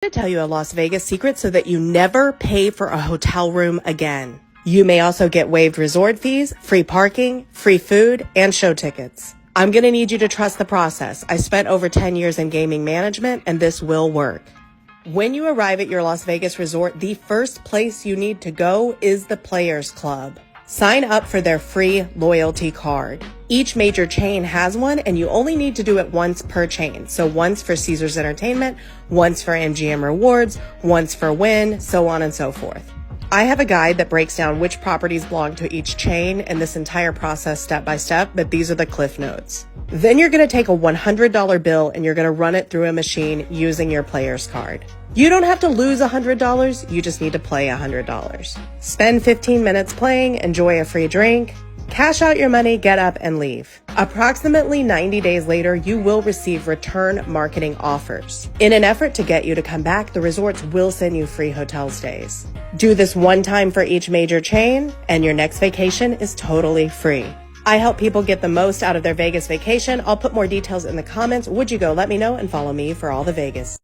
To tell you a Las Vegas secret so that you never pay for a hotel room again. You may also get waived resort fees, free parking, free food, and show tickets. I'm going to need you to trust the process. I spent over 10 years in gaming management, and this will work. When you arrive at your Las Vegas resort, the first place you need to go is the Players Club. Sign up for their free loyalty card. Each major chain has one, and you only need to do it once per chain. So once for Caesars Entertainment, once for MGM Rewards, once for Wynn, so on and so forth. I have a guide that breaks down which properties belong to each chain and this entire process step by step, but these are the cliff notes. Then you're going to take a $100 bill and you're going to run it through a machine using your player's card. You don't have to lose $100, you just need to play $100. Spend 15 minutes playing, enjoy a free drink, cash out your money, get up, and leave. Approximately 90 days later, you will receive return marketing offers. In an effort to get you to come back, the resorts will send you free hotel stays. Do this one time for each major chain, and your next vacation is totally free. I help people get the most out of their Vegas vacation. I'll put more details in the comments. Would you go? Let me know and follow me for all the Vegas.